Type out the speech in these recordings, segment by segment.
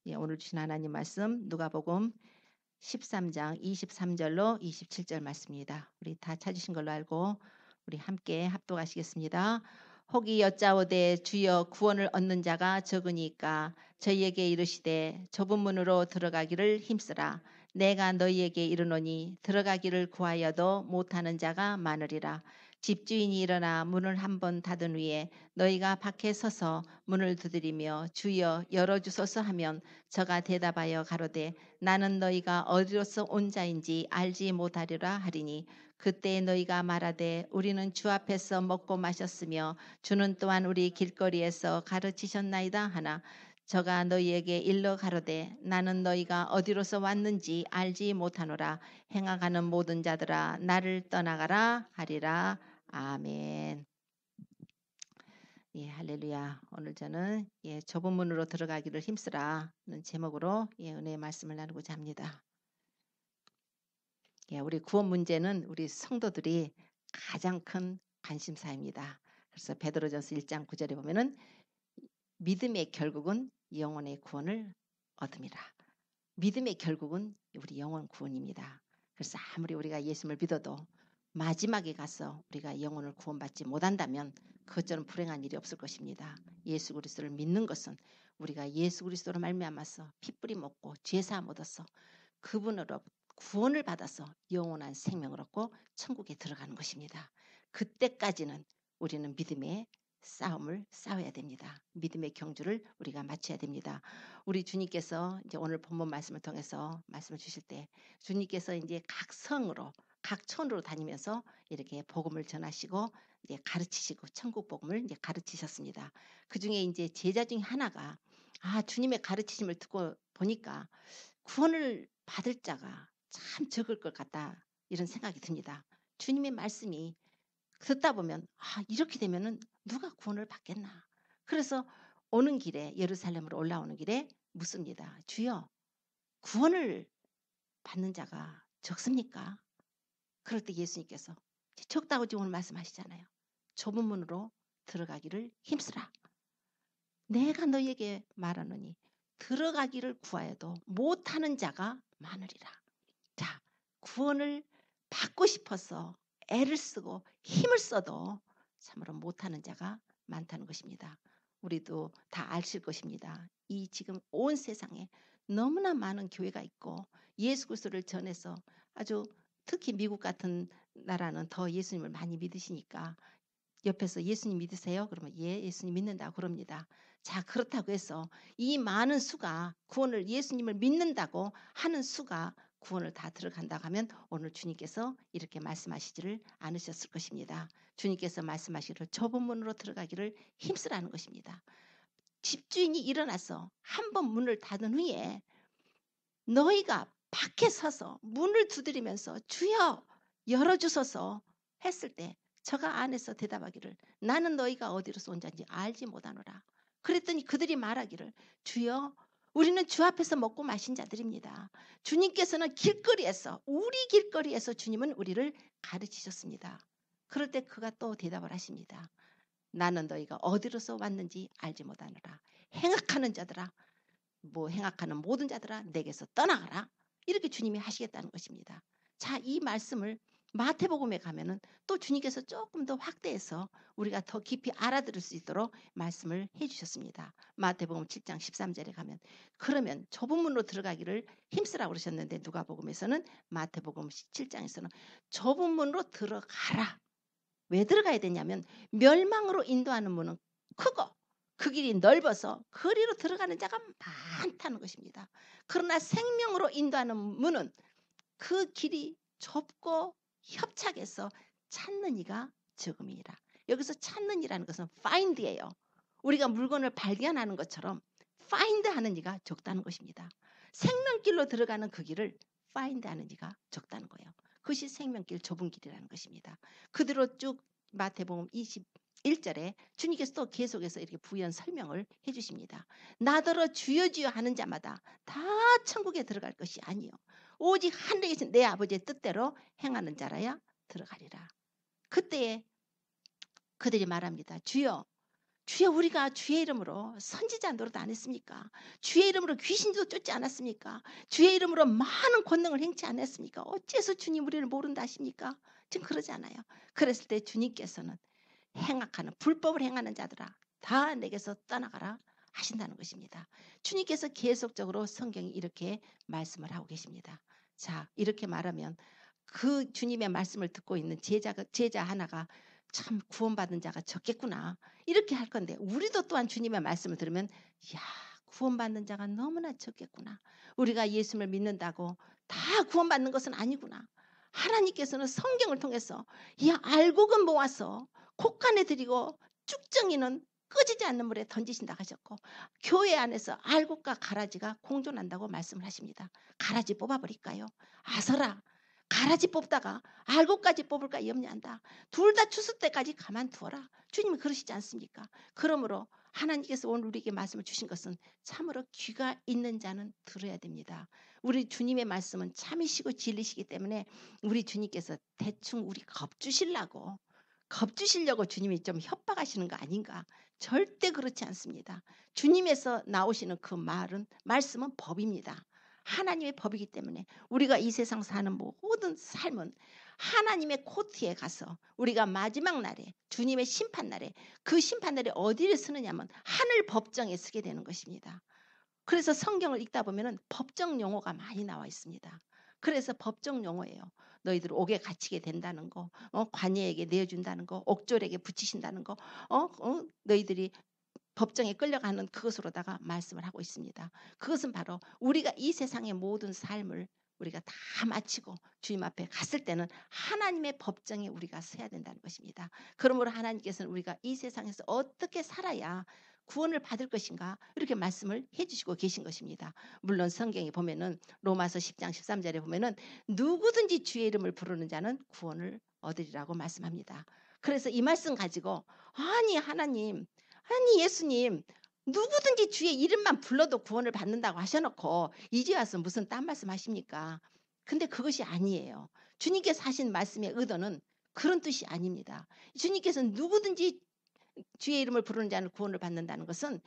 예, 오늘 주신 하나님 말씀 누가복음 13장 23절로 27절 말씀입니다. 우리 다 찾으신 걸로 알고 우리 함께 합독하시겠습니다. 혹이 여짜오되 주여 구원을 얻는 자가 적으니까 저희에게 이르시되 좁은 문으로 들어가기를 힘쓰라. 내가 너희에게 이르노니 들어가기를 구하여도 못하는 자가 많으리라. 집주인이 일어나 문을 한번 닫은 후에 너희가 밖에 서서 문을 두드리며 주여 열어주소서 하면 저가 대답하여 가로되 나는 너희가 어디로서 온 자인지 알지 못하리라 하리니 그때 너희가 말하되 우리는 주 앞에서 먹고 마셨으며 주는 또한 우리 길거리에서 가르치셨나이다 하나 저가 너희에게 일러 가로되 나는 너희가 어디로서 왔는지 알지 못하노라. 행하가는 모든 자들아 나를 떠나가라 하리라. 아멘. 예, 할렐루야. 오늘 저는 좁은 문으로 들어가기를 힘쓰라는 제목으로 은혜의 말씀을 나누고자 합니다. 우리 구원 문제는 우리 성도들이 가장 큰 관심사입니다. 그래서 베드로전서 1장 9절에 보면은 믿음의 결국은 영혼의 구원을 얻음이라. 믿음의 결국은 우리 영혼 구원입니다. 그래서 아무리 우리가 예수님을 믿어도 마지막에 가서 우리가 영혼을 구원받지 못한다면 그것처럼 불행한 일이 없을 것입니다. 예수 그리스도를 믿는 것은 우리가 예수 그리스도로 말미암아서 핏뿌리 먹고 죄사함 얻어서 그분으로 구원을 받아서 영원한 생명을 얻고 천국에 들어가는 것입니다. 그때까지는 우리는 믿음의 싸움을 싸워야 됩니다. 믿음의 경주를 우리가 마쳐야 됩니다. 우리 주님께서 이제 오늘 본문 말씀을 통해서 말씀을 주실 때 주님께서 이제 각 성으로 각 촌으로 다니면서 이렇게 복음을 전하시고 이제 가르치시고 천국 복음을 이제 가르치셨습니다. 그 중에 이제 제자 중에 하나가 주님의 가르치심을 듣고 보니까 구원을 받을 자가 참 적을 것 같다 이런 생각이 듭니다. 주님의 말씀이 듣다 보면 이렇게 되면은 누가 구원을 받겠나. 그래서 오는 길에 예루살렘으로 올라오는 길에 묻습니다. 주여 구원을 받는 자가 적습니까? 그럴 때 예수님께서 적다고 지금 오늘 말씀하시잖아요. 좁은 문으로 들어가기를 힘쓰라. 내가 너희에게 말하노니 들어가기를 구하여도 못하는 자가 많으리라. 자, 구원을 받고 싶어서 애를 쓰고 힘을 써도 참으로 못하는 자가 많다는 것입니다. 우리도 다 아실 것입니다. 이 지금 온 세상에 너무나 많은 교회가 있고 예수 그리스도를 전해서 아주 특히 미국 같은 나라는 더 예수님을 많이 믿으시니까 옆에서 예수님 믿으세요? 그러면 예, 예수님 믿는다고 그럽니다. 자, 그렇다고 해서 이 많은 수가 구원을 예수님을 믿는다고 하는 수가 구원을 다 들어간다고 하면 오늘 주님께서 이렇게 말씀하시지를 않으셨을 것입니다. 주님께서 말씀하시기를 좁은 문으로 들어가기를 힘쓰라는 것입니다. 집주인이 일어나서 한 번 문을 닫은 후에 너희가 밖에 서서 문을 두드리면서 주여 열어주소서 했을 때 저가 안에서 대답하기를 나는 너희가 어디로서 온 자인지 알지 못하노라. 그랬더니 그들이 말하기를 주여 우리는 주 앞에서 먹고 마신 자들입니다. 주님께서는 길거리에서 우리 길거리에서 주님은 우리를 가르치셨습니다. 그럴 때 그가 또 대답을 하십니다. 나는 너희가 어디로서 왔는지 알지 못하노라. 행악하는 자들아 행악하는 모든 자들아 내게서 떠나가라. 이렇게 주님이 하시겠다는 것입니다. 자, 이 말씀을 마태복음에 가면은 또 주님께서 조금 더 확대해서 우리가 더 깊이 알아들을 수 있도록 말씀을 해주셨습니다. 마태복음 7장 13절에 가면 그러면 좁은 문으로 들어가기를 힘쓰라고 그러셨는데 누가복음에서는 마태복음 7장에서는 좁은 문으로 들어가라. 왜 들어가야 되냐면 멸망으로 인도하는 문은 크고 그 길이 넓어서 거리로 들어가는 자가 많다는 것입니다. 그러나 생명으로 인도하는 문은 그 길이 좁고 협착해서 찾는 이가 적음이라. 여기서 찾는 이라는 것은 find예요. 우리가 물건을 발견하는 것처럼 find 하는 이가 적다는 것입니다. 생명길로 들어가는 그 길을 find 하는 이가 적다는 거예요. 그것이 생명길 좁은 길이라는 것입니다. 그대로 쭉 마태복음 21절에 주님께서 또 계속해서 이렇게 부연 설명을 해주십니다. 나더러 주여 주여 하는 자마다 다 천국에 들어갈 것이 아니요 오직 하늘에 계신 내 아버지의 뜻대로 행하는 자라야 들어가리라. 그때에 그들이 말합니다. 주여 주여 우리가 주의 이름으로 선지자 노릇 안 했습니까? 주의 이름으로 귀신도 쫓지 않았습니까? 주의 이름으로 많은 권능을 행치 않았습니까? 어째서 주님 우리를 모른다 하십니까? 지금 그러지 않아요. 그랬을 때 주님께서는 행악하는 불법을 행하는 자들아 다 내게서 떠나가라 하신다는 것입니다. 주님께서 계속적으로 성경이 이렇게 말씀을 하고 계십니다. 자, 이렇게 말하면 그 주님의 말씀을 듣고 있는 제자 하나가 참 구원받은 자가 적겠구나 이렇게 할 건데, 우리도 또한 주님의 말씀을 들으면 야, 구원받는 자가 너무나 적겠구나. 우리가 예수를 믿는다고 다 구원받는 것은 아니구나. 하나님께서는 성경을 통해서 야, 알곡은 모아서 곡간에 들이고 쭉정이는 꺼지지 않는 물에 던지신다 하셨고, 교회 안에서 알곡과 가라지가 공존한다고 말씀을 하십니다. 가라지 뽑아버릴까요? 아서라, 가라지 뽑다가 알곡까지 뽑을까 염려한다. 둘 다 추수 때까지 가만두어라. 주님이 그러시지 않습니까? 그러므로 하나님께서 오늘 우리에게 말씀을 주신 것은 참으로 귀가 있는 자는 들어야 됩니다. 우리 주님의 말씀은 참이시고 진리시기 때문에 우리 주님께서 대충 우리 겁주시려고 주님이 좀 협박하시는 거 아닌가? 절대 그렇지 않습니다. 주님에서 나오시는 그 말씀은 법입니다. 하나님의 법이기 때문에 우리가 이 세상 사는 모든 삶은 하나님의 코트에 가서 우리가 마지막 날에 주님의 심판날에, 그 심판날에 어디를 쓰느냐면 하늘 법정에 쓰게 되는 것입니다. 그래서 성경을 읽다 보면 법정 용어가 많이 나와 있습니다. 그래서 법정 용어예요. 너희들 옥에 갇히게 된다는 거, 관예에게 내어준다는 거, 옥졸에게 붙이신다는 거, 너희들이 법정에 끌려가는 그것으로다가 말씀을 하고 있습니다. 그것은 바로 우리가 이 세상의 모든 삶을 우리가 다 마치고 주님 앞에 갔을 때는 하나님의 법정에 우리가 서야 된다는 것입니다. 그러므로 하나님께서는 우리가 이 세상에서 어떻게 살아야 구원을 받을 것인가 이렇게 말씀을 해주시고 계신 것입니다. 물론 성경에 보면은 로마서 10장 13절에 보면은 누구든지 주의 이름을 부르는 자는 구원을 얻으리라고 말씀합니다. 그래서 이 말씀 가지고 아니 하나님, 아니 예수님, 누구든지 주의 이름만 불러도 구원을 받는다고 하셔놓고 이제 와서 무슨 딴 말씀 하십니까? 근데 그것이 아니에요. 주님께서 하신 말씀의 의도는 그런 뜻이 아닙니다. 주님께서는 누구든지 주의 이름을 부르는 자는 구원을 받는다는 것은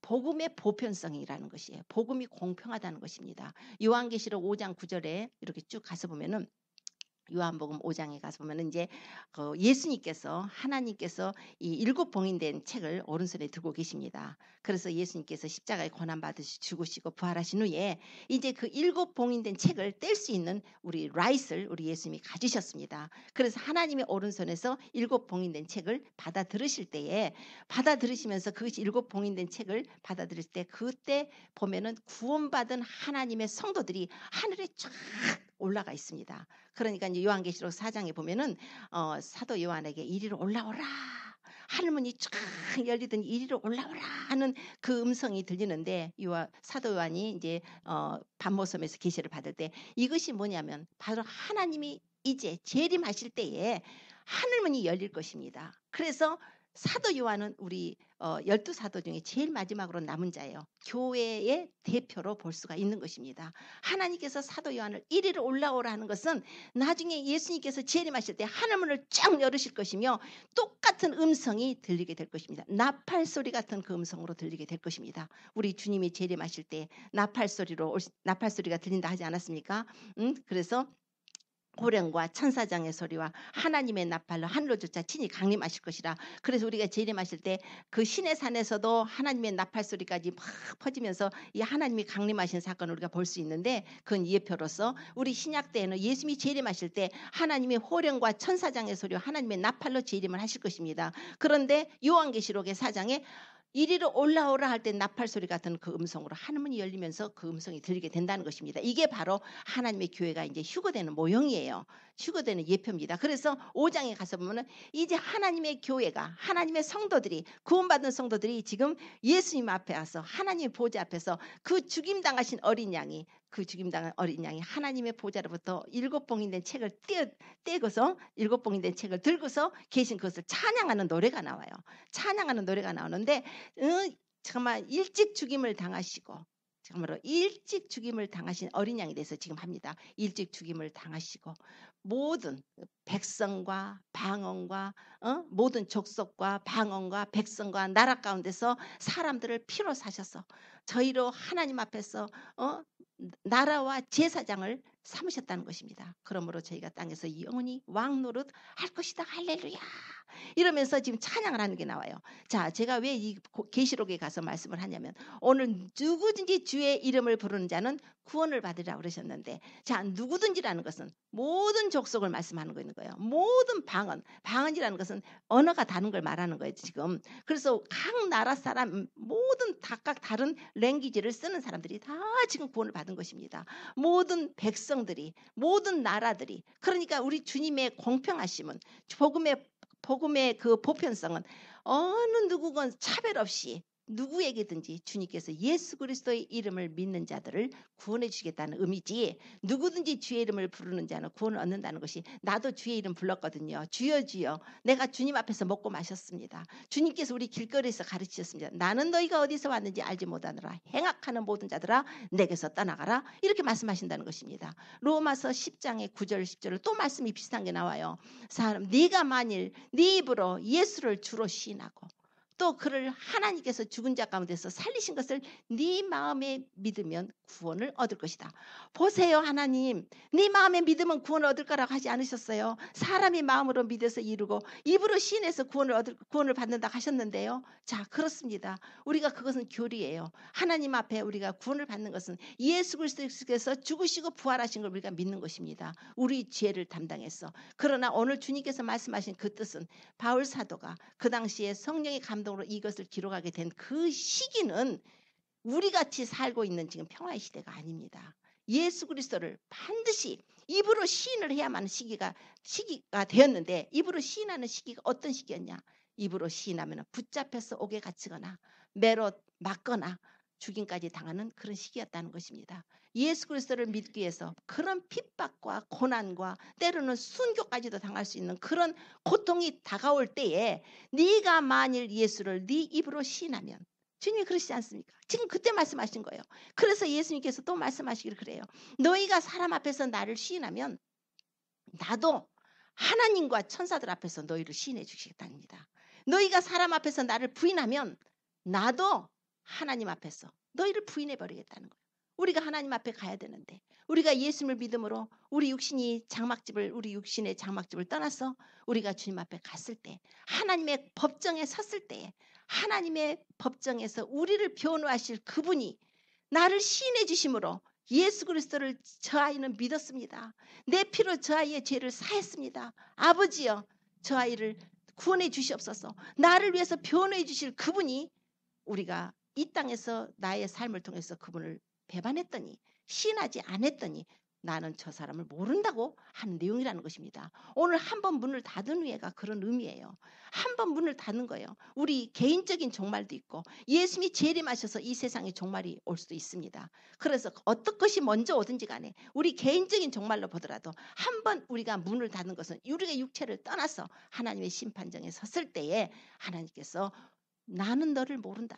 복음의 보편성이라는 것이에요. 복음이 공평하다는 것입니다. 요한계시록 5장 9절에 이렇게 쭉 가서 보면은, 요한복음 5장에 가서 보면 이제 예수님께서, 하나님께서 이 7 봉인된 책을 오른손에 들고 계십니다. 그래서 예수님께서 십자가에 고난 받으시 죽으시고 부활하신 후에 이제 그 7 봉인된 책을 뗄 수 있는 우리 라이트를 우리 예수님이 가지셨습니다. 그래서 하나님의 오른손에서 7 봉인된 책을 받아 들으실 때에, 받아 들으시면서 그것이 7 봉인된 책을 받아 들을 때, 그때 보면은 구원받은 하나님의 성도들이 하늘에 쫙 올라가 있습니다. 그러니까 이제 요한계시록 4장에 보면은 사도 요한에게 이리로 올라오라, 하늘문이 쫙 열리더니 이리로 올라오라 하는 그 음성이 들리는데, 사도 요한이 이제 반모섬에서 계시를 받을 때 이것이 뭐냐면 바로 하나님이 이제 재림하실 때에 하늘문이 열릴 것입니다. 그래서 사도 요한은 우리 12사도 중에 제일 마지막으로 남은 자예요. 교회의 대표로 볼 수가 있는 것입니다. 하나님께서 사도 요한을 이리로 올라오라 하는 것은 나중에 예수님께서 재림하실 때 하늘문을 쫙 열으실 것이며 똑같은 음성이 들리게 될 것입니다. 나팔 소리 같은 그 음성으로 들리게 될 것입니다. 우리 주님이 재림하실 때 나팔 소리가 들린다 하지 않았습니까? 그래서 호령과 천사장의 소리와 하나님의 나팔로 하늘로 조차 친히 강림하실 것이라. 그래서 우리가 재림하실 때 그 신의 산에서도 하나님의 나팔 소리까지 막 퍼지면서 이 하나님이 강림하신 사건을 우리가 볼 수 있는데, 그건 예표로서 우리 신약 때에는 예수님이 재림하실 때 하나님의 호령과 천사장의 소리와 하나님의 나팔로 재림을 하실 것입니다. 그런데 요한계시록의 4장에 이리로 올라오라 할 때 나팔 소리 같은 그 음성으로 하늘문이 열리면서 그 음성이 들리게 된다는 것입니다. 이게 바로 하나님의 교회가 이제 휴거되는 모형이에요. 휴거되는 예표입니다. 그래서 5장에 가서 보면은 이제 하나님의 교회가, 하나님의 성도들이, 구원받은 성도들이 지금 예수님 앞에 와서 하나님의 보좌 앞에서 그 죽임당하신 어린 양이, 그 죽임당한 어린 양이 하나님의 보좌로부터 7 봉인된 책을 떼고서 7 봉인된 책을 들고서 계신 것을 찬양하는 노래가 나와요. 찬양하는 노래가 나오는데 정말 일찍 죽임을 당하시고 참으로 일찍 죽임을 당하신 어린 양에 대해서 지금 합니다. 일찍 죽임을 당하시고 모든 백성과 방언과 모든 족속과 방언과 백성과 나라 가운데서 사람들을 피로 사셔서 저희로 하나님 앞에서 나라와 제사장을 삼으셨다는 것입니다. 그러므로 저희가 땅에서 영원히 왕 노릇 할 것이다. 할렐루야. 이러면서 지금 찬양을 하는 게 나와요. 자, 제가 왜 이 계시록에 가서 말씀을 하냐면 오늘 누구든지 주의 이름을 부르는 자는 구원을 받으라 그러셨는데, 자, 누구든지라는 것은 모든 족속을 말씀하는 거예요. 모든 방언이라는 것은 언어가 다른 걸 말하는 거예요, 지금. 그래서 각 나라 사람 모든 각각 다른 랭귀지를 쓰는 사람들이 다 지금 구원을 받은 것입니다. 모든 백성들이, 모든 나라들이. 그러니까 우리 주님의 공평하심은, 복음의 그 보편성은 어느 누구건 차별 없이 누구에게든지 주님께서 예수 그리스도의 이름을 믿는 자들을 구원해 주시겠다는 의미지, 누구든지 주의 이름을 부르는 자는 구원을 얻는다는 것이, 나도 주의 이름 불렀거든요. 주여 주여. 내가 주님 앞에서 먹고 마셨습니다. 주님께서 우리 길거리에서 가르치셨습니다. 나는 너희가 어디서 왔는지 알지 못하느라 행악하는 모든 자들아 내게서 떠나가라. 이렇게 말씀하신다는 것입니다. 로마서 10장의 9절 10절을 또 말씀이 비슷한 게 나와요. 사람, 네가 만일 네 입으로 예수를 주로 시인하고 또 그를 하나님께서 죽은 자 가운데서 살리신 것을 네 마음에 믿으면 구원을 얻을 것이다. 보세요, 하나님, 네 마음에 믿으면 구원을 얻을 거라고 하지 않으셨어요? 사람이 마음으로 믿어서 이루고 입으로 시인해서 구원을 받는다 하셨는데요. 자, 그렇습니다. 우리가 그것은 교리예요. 하나님 앞에 우리가 구원을 받는 것은 예수 그리스도께서 죽으시고 부활하신 걸 우리가 믿는 것입니다. 우리 죄를 담당해서. 그러나 오늘 주님께서 말씀하신 그 뜻은 바울 사도가 그 당시에 성령의 감동으로 이것을 기록하게 된 그 시기는 우리같이 살고 있는 지금 평화의 시대가 아닙니다. 예수 그리스도를 반드시 입으로 시인을 해야만 시기가 되었는데, 입으로 시인하는 시기가 어떤 시기였냐? 입으로 시인하면 붙잡혀서 옥에 갇히거나 매로 맞거나 죽임까지 당하는 그런 시기였다는 것입니다. 예수 그리스도를 믿기 위해서 그런 핍박과 고난과 때로는 순교까지도 당할 수 있는 그런 고통이 다가올 때에 네가 만일 예수를 네 입으로 시인하면, 주님이 그러시지 않습니까? 지금 그때 말씀하신 거예요. 그래서 예수님께서 또 말씀하시기를 그래요. 너희가 사람 앞에서 나를 시인하면 나도 하나님과 천사들 앞에서 너희를 시인해 주시겠답니다. 너희가 사람 앞에서 나를 부인하면 나도 하나님 앞에서 너희를 부인해 버리겠다는 거예요. 우리가 하나님 앞에 가야 되는데, 우리가 예수님을 믿음으로 우리 육신의 장막집을 떠나서 우리가 주님 앞에 갔을 때, 하나님의 법정에 섰을 때, 하나님의 법정에서 우리를 변호하실 그분이 나를 시인해 주심으로 예수 그리스도를 저 아이는 믿었습니다. 내 피로 저 아이의 죄를 사했습니다. 아버지여, 저 아이를 구원해 주시옵소서. 나를 위해서 변호해 주실 그분이, 우리가 이 땅에서 나의 삶을 통해서 그분을 배반했더니, 시인하지 않았더니 나는 저 사람을 모른다고 하는 내용이라는 것입니다. 오늘 한번 문을 닫은 후에가 그런 의미예요. 한번 문을 닫는 거예요. 우리 개인적인 종말도 있고 예수님이 재림하셔서 이 세상에 종말이 올 수도 있습니다. 그래서 어떤 것이 먼저 오든지 간에 우리 개인적인 종말로 보더라도 한번 우리가 문을 닫는 것은 우리가 육체를 떠나서 하나님의 심판정에 섰을 때에 하나님께서 나는 너를 모른다.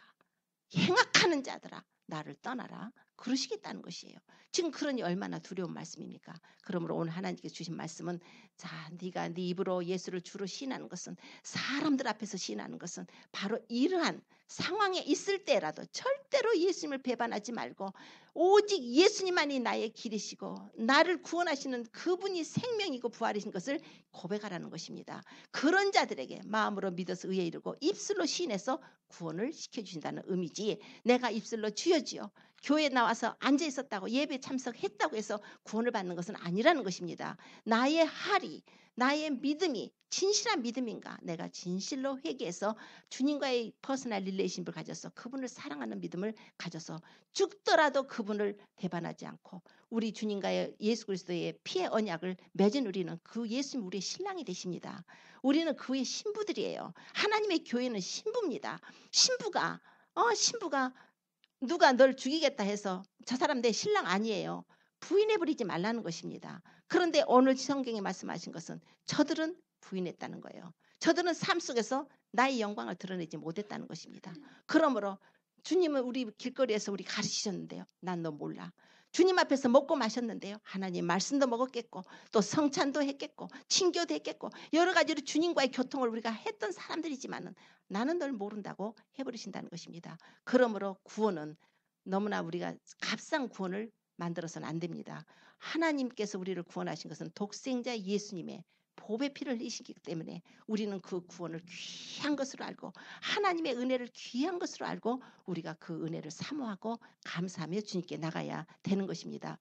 행악하는 자들아 나를 떠나라. 그러시겠다는 것이에요. 지금 그러니 얼마나 두려운 말씀입니까? 그러므로 오늘 하나님께서 주신 말씀은, 자, 네가 네 입으로 예수를 주로 시인하는 것은, 사람들 앞에서 시인하는 것은 바로 이러한 상황에 있을 때라도 절대로 예수님을 배반하지 말고 오직 예수님만이 나의 길이시고 나를 구원하시는 그분이 생명이고 부활이신 것을 고백하라는 것입니다. 그런 자들에게 마음으로 믿어서 의에 이르고 입술로 시인해서 구원을 시켜주신다는 의미지, 내가 입술로 주여 주여 교회에 나와서 앉아 있었다고 예배 참석했다고 해서 구원을 받는 것은 아니라는 것입니다. 나의 할이, 나의 믿음이 진실한 믿음인가, 내가 진실로 회개해서 주님과의 퍼스널 릴레이션을 가져서 그분을 사랑하는 믿음을 가져서 죽더라도 그분을 배반하지 않고 우리 주님과의 예수 그리스도의 피의 언약을 맺은 우리는 그 예수님 우리의 신랑이 되십니다. 우리는 그의 신부들이에요. 하나님의 교회는 신부입니다. 신부가 누가 널 죽이겠다 해서 저 사람 내 신랑 아니에요. 부인해버리지 말라는 것입니다. 그런데 오늘 성경에 말씀하신 것은 저들은 부인했다는 거예요. 저들은 삶 속에서 나의 영광을 드러내지 못했다는 것입니다. 그러므로 주님은 우리 길거리에서 우리 가르치셨는데요. 난 너 몰라. 주님 앞에서 먹고 마셨는데요. 하나님 말씀도 먹었겠고 또 성찬도 했겠고 친교도 했겠고 여러 가지로 주님과의 교통을 우리가 했던 사람들이지만은 나는 널 모른다고 해버리신다는 것입니다. 그러므로 구원은 너무나 우리가 값싼 구원을 만들어서는 안 됩니다. 하나님께서 우리를 구원하신 것은 독생자 예수님의 보배 피를 흘리시기 때문에 우리는 그 구원을 귀한 것으로 알고 하나님의 은혜를 귀한 것으로 알고 우리가 그 은혜를 사모하고 감사하며 주님께 나가야 되는 것입니다.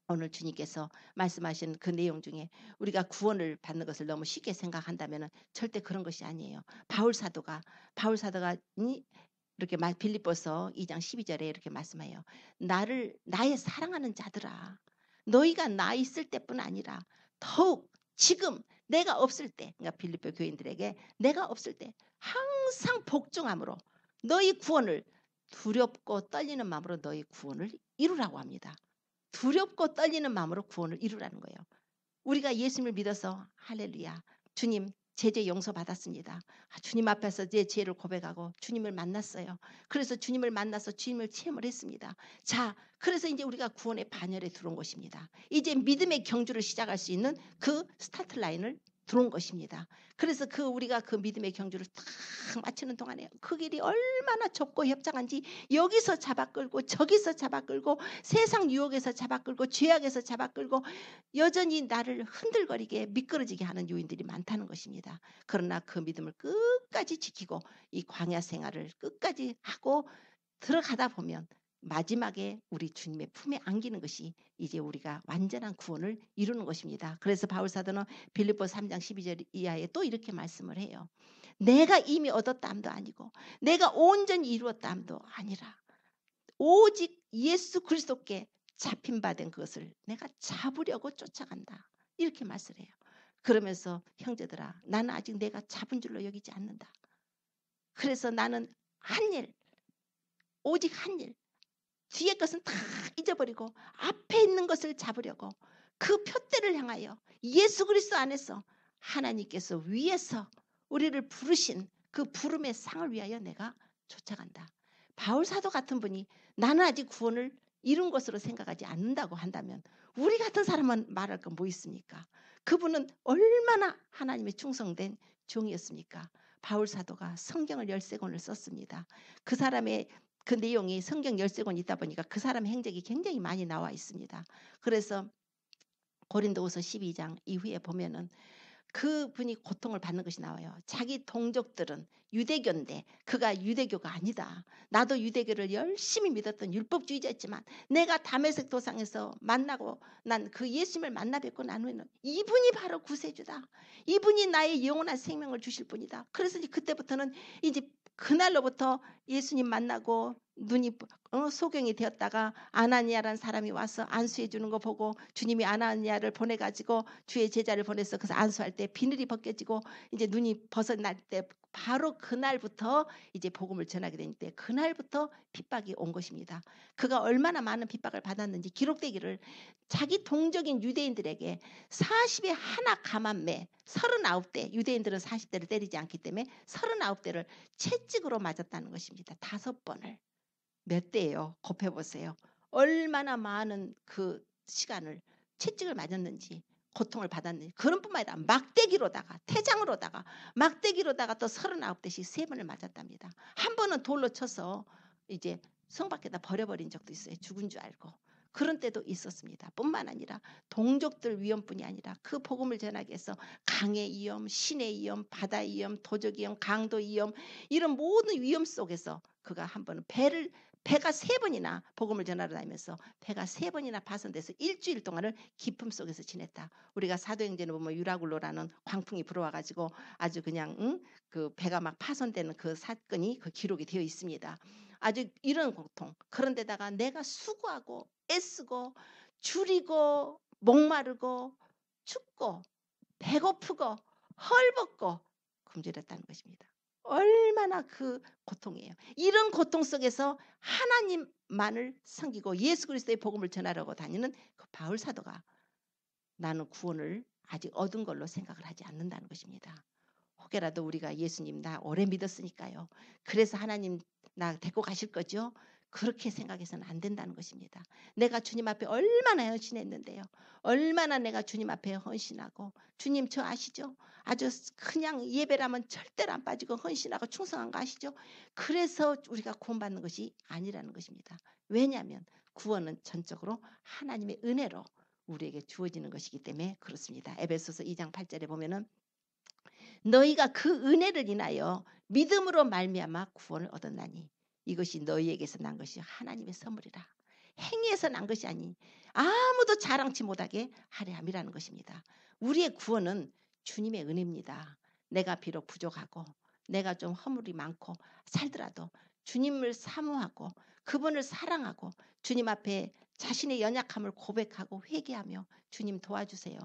오늘 주님께서 말씀하신 그 내용 중에 우리가 구원을 받는 것을 너무 쉽게 생각한다면 절대 그런 것이 아니에요. 바울 사도가 이렇게 빌립보서 2장 12절에 이렇게 말씀해요. 나의 사랑하는 자들아, 너희가 나 있을 때뿐 아니라 더욱 지금 내가 없을 때, 그러니까 빌립보 교인들에게 내가 없을 때 항상 복종함으로 너희 구원을 두렵고 떨리는 마음으로 너희 구원을 이루라고 합니다. 두렵고 떨리는 마음으로 구원을 이루라는 거예요. 우리가 예수님을 믿어서 할렐루야, 주님 제죄 용서받았습니다. 주님 앞에서 제 죄를 고백하고 주님을 만났어요. 그래서 주님을 만나서 주님을 체험을 했습니다. 자, 그래서 이제 우리가 구원의 반열에 들어온 것입니다. 이제 믿음의 경주를 시작할 수 있는 그 스타트 라인을 들어온 것입니다. 그래서 우리가 그 믿음의 경주를 딱 마치는 동안에 그 길이 얼마나 좁고 협착한지 여기서 잡아 끌고 저기서 잡아 끌고 세상 유혹에서 잡아 끌고 죄악에서 잡아 끌고 여전히 나를 흔들거리게 미끄러지게 하는 요인들이 많다는 것입니다. 그러나 그 믿음을 끝까지 지키고 이 광야 생활을 끝까지 하고 들어가다 보면 마지막에 우리 주님의 품에 안기는 것이 이제 우리가 완전한 구원을 이루는 것입니다. 그래서 바울 사도는 빌립보 3장 12절 이하에 또 이렇게 말씀을 해요. 내가 이미 얻었다함도 아니고 내가 온전히 이루었다함도 아니라 오직 예수 그리스도께 잡힌 바 된 그것을 내가 잡으려고 쫓아간다. 이렇게 말을 해요. 그러면서 형제들아, 나는 아직 내가 잡은 줄로 여기지 않는다. 그래서 나는 한 일, 오직 한 일, 뒤에 것은 다 잊어버리고 앞에 있는 것을 잡으려고 그 표대를 향하여 예수 그리스도 안에서 하나님께서 위에서 우리를 부르신 그 부름의 상을 위하여 내가 쫓아간다. 바울 사도 같은 분이 나는 아직 구원을 이룬 것으로 생각하지 않는다고 한다면 우리 같은 사람은 말할 건 뭐 있습니까? 그분은 얼마나 하나님의 충성된 종이었습니까? 바울 사도가 성경을 13권을 썼습니다. 그 사람의 그 내용이 성경 13권이 있다 보니까 그 사람의 행적이 굉장히 많이 나와 있습니다. 그래서 고린도후서 12장 이후에 보면은 그분이 고통을 받는 것이 나와요. 자기 동족들은 유대교인데 그가 유대교가 아니다. 나도 유대교를 열심히 믿었던 율법주의자였지만 내가 다메섹 도상에서 만나고 난 그 예수님을 만나 뵙고 난 후에는 이분이 바로 구세주다. 이분이 나의 영원한 생명을 주실 분이다. 그래서 이제 그때부터는 이제 그날로부터 예수님 만나고 눈이 소경이 되었다가 아나니아라는 사람이 와서 안수해 주는 거 보고 주님이 아나니아를 보내가지고 주의 제자를 보내서 그래서 안수할 때 비늘이 벗겨지고 이제 눈이 벗어날 때 바로 그날부터 이제 복음을 전하게 되는데 그날부터 핍박이 온 것입니다. 그가 얼마나 많은 핍박을 받았는지 기록되기를 자기 동족인 유대인들에게 40에 하나 감한 매 39대, 유대인들은 40대를 때리지 않기 때문에 39대를 채찍으로 맞았다는 것입니다. 5번을. 몇 대예요? 곱해보세요. 얼마나 많은 그 시간을 채찍을 맞았는지 고통을 받았는지. 그런 뿐만 아니라 막대기로다가 태장으로다가 막대기로다가 또 39대씩 3번을 맞았답니다. 한 번은 돌로 쳐서 이제 성 밖에다 버려버린 적도 있어요. 죽은 줄 알고. 그런 때도 있었습니다. 뿐만 아니라 동족들 위험뿐이 아니라 그 복음을 전하기 위해서 강의 위험, 신의 위험, 바다 위험, 도적 위험, 강도 위험 이런 모든 위험 속에서 그가 한 번은 배가 3번이나 복음을 전하러 다니면서 배가 3번이나 파손돼서 일주일 동안을 기품 속에서 지냈다. 우리가 사도행전에 보면 유라굴로라는 광풍이 불어와가지고 아주 그냥 그 배가 막 파손되는 그 사건이 그 기록이 되어 있습니다. 아주 이런 고통. 그런데다가 내가 수고하고 애쓰고 줄이고 목마르고 춥고 배고프고 헐벗고 굶주렸다는 것입니다. 얼마나 그 고통이에요. 이런 고통 속에서 하나님만을 섬기고 예수 그리스도의 복음을 전하려고 다니는 그 바울 사도가 나는 구원을 아직 얻은 걸로 생각을 하지 않는다는 것입니다. 혹여라도 우리가 예수님 나 오래 믿었으니까요. 그래서 하나님 나 데리고 가실 거죠? 그렇게 생각해서는 안 된다는 것입니다. 내가 주님 앞에 얼마나 헌신했는데요. 얼마나 내가 주님 앞에 헌신하고 주님 저 아시죠? 아주 그냥 예배라면 절대로 안 빠지고 헌신하고 충성한 거 아시죠? 그래서 우리가 구원받는 것이 아니라는 것입니다. 왜냐하면 구원은 전적으로 하나님의 은혜로 우리에게 주어지는 것이기 때문에 그렇습니다. 에베소서 2장 8절에 보면은 너희가 그 은혜를 인하여 믿음으로 말미암아 구원을 얻었나니 이것이 너희에게서 난 것이 하나님의 선물이라. 행위에서 난 것이 아니 아무도 자랑치 못하게 하려 함이라는 것입니다. 우리의 구원은 주님의 은혜입니다. 내가 비록 부족하고 내가 좀 허물이 많고 살더라도 주님을 사모하고 그분을 사랑하고 주님 앞에 자신의 연약함을 고백하고 회개하며 주님 도와주세요.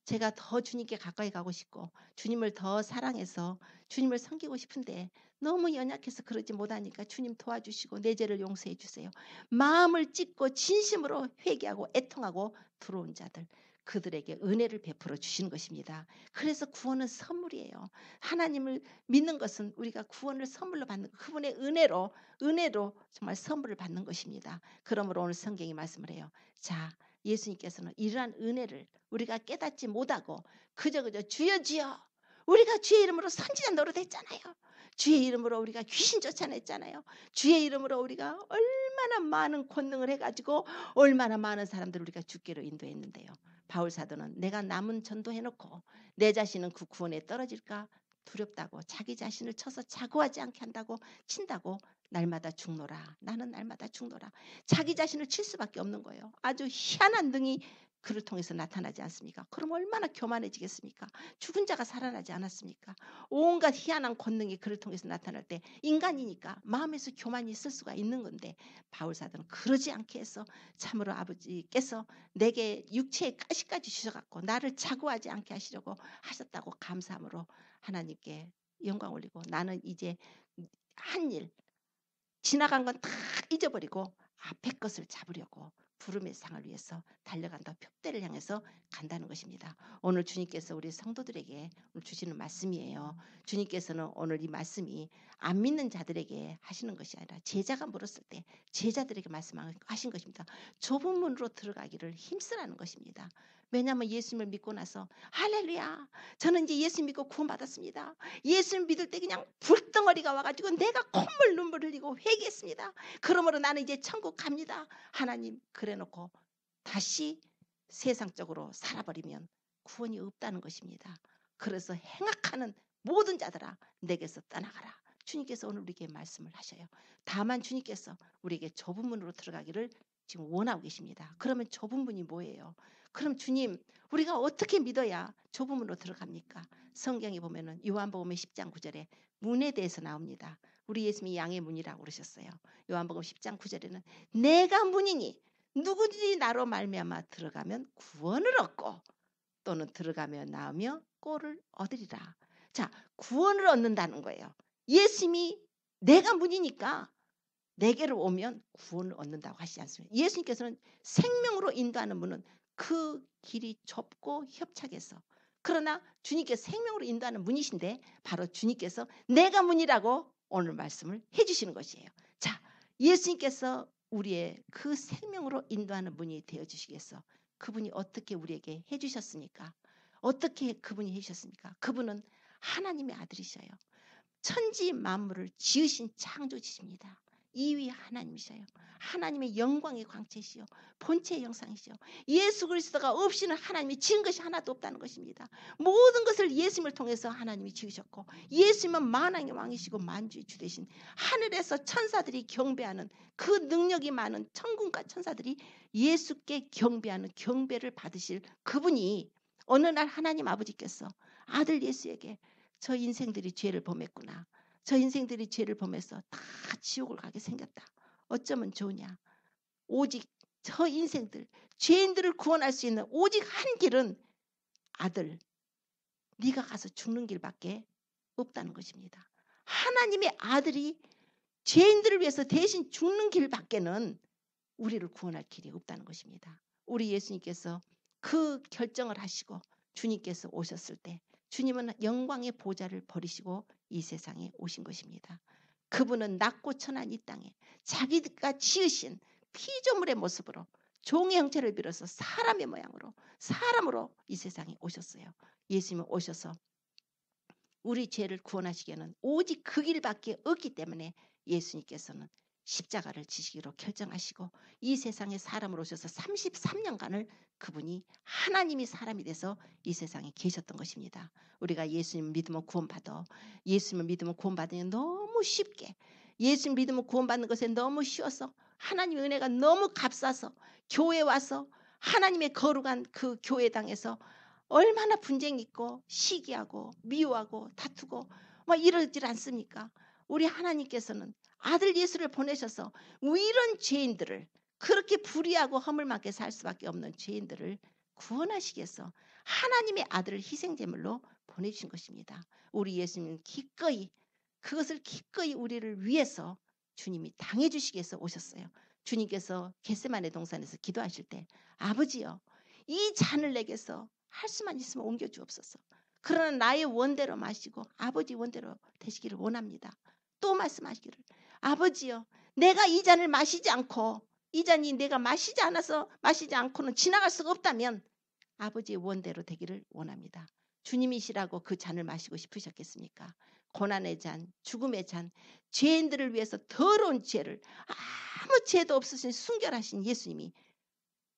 제가 더 주님께 가까이 가고 싶고 주님을 더 사랑해서 주님을 섬기고 싶은데 너무 연약해서 그러지 못하니까 주님 도와주시고 내 죄를 용서해 주세요. 마음을 찢고 진심으로 회개하고 애통하고 들어온 자들 그들에게 은혜를 베풀어 주시는 것입니다. 그래서 구원은 선물이에요. 하나님을 믿는 것은 우리가 구원을 선물로 받는 그분의 은혜로 정말 선물을 받는 것입니다. 그러므로 오늘 성경이 말씀을 해요. 자, 예수님께서는 이러한 은혜를 우리가 깨닫지 못하고 그저 주여 주여 우리가 주의 이름으로 선지자 노릇했잖아요. 주의 이름으로 우리가 귀신 쫓아냈잖아요. 주의 이름으로 우리가 얼마나 많은 권능을 해가지고 얼마나 많은 사람들을 우리가 주께로 인도했는데요. 바울 사도는 내가 남은 전도해놓고 내 자신은 그 구원에 떨어질까 두렵다고 자기 자신을 쳐서 자고하지 않게 한다고 친다고 날마다 죽노라. 나는 날마다 죽노라. 자기 자신을 칠 수밖에 없는 거예요. 아주 희한한 능이 그를 통해서 나타나지 않습니까? 그럼 얼마나 교만해지겠습니까? 죽은 자가 살아나지 않았습니까? 온갖 희한한 권능이 그를 통해서 나타날 때 인간이니까 마음에서 교만이 있을 수가 있는 건데 바울 사도는 그러지 않게 해서 참으로 아버지께서 내게 육체의 가시까지 주셔갖고 나를 자고하지 않게 하시려고 하셨다고 감사함으로 하나님께 영광 올리고 나는 이제 한 일 지나간 건 다 잊어버리고 앞에 것을 잡으려고 부름의 상을 위해서 달려간다. 표대를 향해서 간다는 것입니다. 오늘 주님께서 우리 성도들에게 주시는 말씀이에요. 주님께서는 오늘 이 말씀이 안 믿는 자들에게 하시는 것이 아니라 제자가 물었을 때 제자들에게 말씀하신 것입니다. 좁은 문으로 들어가기를 힘쓰라는 것입니다. 왜냐하면 예수님을 믿고 나서 할렐루야 저는 이제 예수 믿고 구원받았습니다. 예수를 믿을 때 그냥 불덩어리가 와가지고 내가 콧물 눈물 흘리고 회개했습니다. 그러므로 나는 이제 천국 갑니다. 하나님 그래놓고 다시 세상적으로 살아버리면 구원이 없다는 것입니다. 그래서 행악하는 모든 자들아 내게서 떠나가라. 주님께서 오늘 우리에게 말씀을 하셔요. 다만 주님께서 우리에게 좁은 문으로 들어가기를 지금 원하고 계십니다. 그러면 좁은 문이 뭐예요? 그럼 주님 우리가 어떻게 믿어야 좁은 문으로 들어갑니까? 성경에 보면은 요한복음 10장 9절에 문에 대해서 나옵니다. 우리 예수님이 양의 문이라고 그러셨어요. 요한복음 10장 9절에는 내가 문이니 누구든지 나로 말미암아 들어가면 구원을 얻고 또는 들어가며 나오며 꼴을 얻으리라. 자, 구원을 얻는다는 거예요. 예수님이 내가 문이니까 내게로 오면 구원을 얻는다고 하시지 않습니까? 예수님께서는 생명으로 인도하는 문은 그 길이 좁고 협착해서 그러나 주님께서 생명으로 인도하는 문이신데 바로 주님께서 내가 문이라고 오늘 말씀을 해주시는 것이에요. 자, 예수님께서 우리의 그 생명으로 인도하는 문이 되어주시겠어. 그분이 어떻게 우리에게 해주셨습니까? 어떻게 그분이 해주셨습니까? 그분은 하나님의 아들이셔요. 천지 만물을 지으신 창조주십니다. 이위 하나님이셔요. 하나님의 영광의 광채시요 본체의 형상이시요 예수 그리스도가 없이는 하나님이 지은 것이 하나도 없다는 것입니다. 모든 것을 예수님을 통해서 하나님이 지으셨고 예수님은 만왕의 왕이시고 만주의 주 되신 하늘에서 천사들이 경배하는 그 능력이 많은 천군과 천사들이 예수께 경배하는 경배를 받으실 그분이 어느 날 하나님 아버지께서 아들 예수에게 저 인생들이 죄를 범했구나. 저 인생들이 죄를 범해서 다 지옥을 가게 생겼다. 어쩌면 좋으냐. 오직 저 인생들 죄인들을 구원할 수 있는 오직 한 길은 아들 네가 가서 죽는 길밖에 없다는 것입니다. 하나님의 아들이 죄인들을 위해서 대신 죽는 길밖에는 우리를 구원할 길이 없다는 것입니다. 우리 예수님께서 그 결정을 하시고 주님께서 오셨을 때 주님은 영광의 보좌를 버리시고 이 세상에 오신 것입니다. 그분은 낮고 천한 이 땅에 자기가 지으신 피조물의 모습으로 종의 형체를 빌어서 사람의 모양으로 사람으로 이 세상에 오셨어요. 예수님은 오셔서 우리 죄를 구원하시기에는 오직 그 길밖에 없기 때문에 예수님께서는 십자가를 지시기로 결정하시고 이 세상에 사람으로 오셔서 33년간을 그분이 하나님이 사람이 돼서 이 세상에 계셨던 것입니다. 우리가 예수님 믿으면 구원받아. 예수님을 믿으면 구원받으니 너무 쉽게, 예수님 믿으면 구원받는 것에 너무 쉬워서, 하나님의 은혜가 너무 값싸서 교회 와서 하나님의 거룩한 그 교회당에서 얼마나 분쟁 있고 시기하고 미워하고 다투고 막 이러질 않습니까? 우리 하나님께서는 아들 예수를 보내셔서 이런 죄인들을, 그렇게 불의하고 허물 많게 살 수밖에 없는 죄인들을 구원하시기 위해서 하나님의 아들을 희생제물로 보내주신 것입니다. 우리 예수님은 기꺼이, 그것을 기꺼이 우리를 위해서 주님이 당해주시기 위해서 오셨어요. 주님께서 겟세마네 동산에서 기도하실 때, 아버지여, 이 잔을 내게서 할 수만 있으면 옮겨주옵소서. 그러나 나의 원대로 마시고 아버지 원대로 되시기를 원합니다. 또 말씀하시기를, 아버지여, 내가 이 잔을 마시지 않고, 이 잔이 내가 마시지 않고는 지나갈 수가 없다면 아버지의 원대로 되기를 원합니다. 주님이시라고 그 잔을 마시고 싶으셨겠습니까? 고난의 잔, 죽음의 잔, 죄인들을 위해서 더러운 죄를, 아무 죄도 없으신 순결하신 예수님이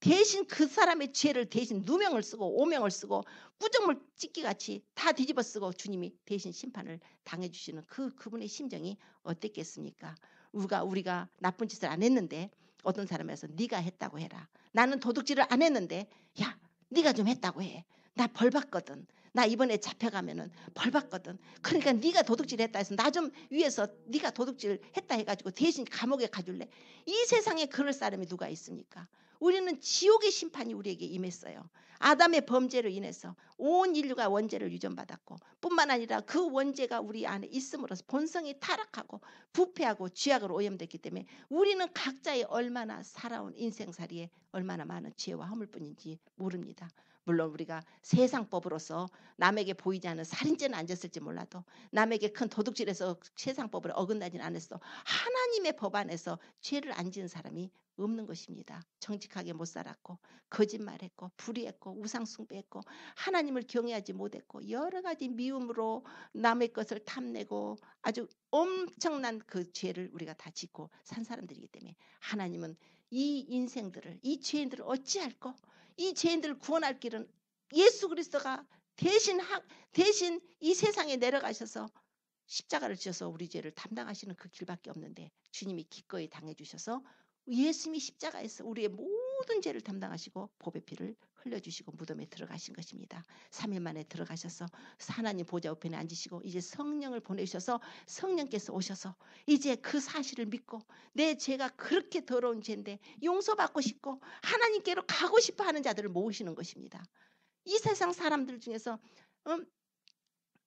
대신 그 사람의 죄를 대신 누명을 쓰고 오명을 쓰고 꾸정물 찢기같이 다 뒤집어 쓰고 주님이 대신 심판을 당해주시는 그분의 심정이 어땠겠습니까? 우리가 나쁜 짓을 안 했는데 어떤 사람에서 네가 했다고 해라. 나는 도둑질을 안 했는데 야, 네가 좀 했다고 해. 나 벌 받거든. 나 이번에 잡혀가면은 벌 받거든. 그러니까 네가 도둑질 했다 해서 나 좀 위해서 네가 도둑질 했다 해가지고 대신 감옥에 가줄래? 이 세상에 그럴 사람이 누가 있습니까? 우리는 지옥의 심판이 우리에게 임했어요. 아담의 범죄로 인해서 온 인류가 원죄를 유전받았고, 뿐만 아니라 그 원죄가 우리 안에 있음으로써 본성이 타락하고 부패하고 죄악으로 오염됐기 때문에 우리는 각자의 얼마나 살아온 인생살이에 얼마나 많은 죄와 허물뿐인지 모릅니다. 물론 우리가 세상법으로서 남에게 보이지 않는 살인죄는 안 졌을지 몰라도, 남에게 큰 도둑질해서 세상법을 어긋나지는 않았어. 하나님의 법 안에서 죄를 안 지은 사람이 없는 것입니다. 정직하게 못 살았고, 거짓말했고, 불의했고, 우상숭배했고, 하나님을 경외하지 못했고, 여러 가지 미움으로 남의 것을 탐내고 아주 엄청난 그 죄를 우리가 다 짓고 산 사람들이기 때문에 하나님은 이 인생들을, 이 죄인들을 어찌할꼬? 이 죄인들을 구원할 길은 예수 그리스도가 대신 이 세상에 내려가셔서 십자가를 지어서 우리 죄를 담당하시는 그 길밖에 없는데, 주님이 기꺼이 당해주셔서 예수님이 십자가에서 우리의 모든 죄를 담당하시고 보배 피를 흘려주시고 무덤에 들어가신 것입니다. 3일 만에 들어가셔서 하나님 보좌 우편에 앉으시고 이제 성령을 보내셔서 성령께서 오셔서 이제 그 사실을 믿고 내 죄가 그렇게 더러운 죄인데 용서받고 싶고 하나님께로 가고 싶어 하는 자들을 모으시는 것입니다. 이 세상 사람들 중에서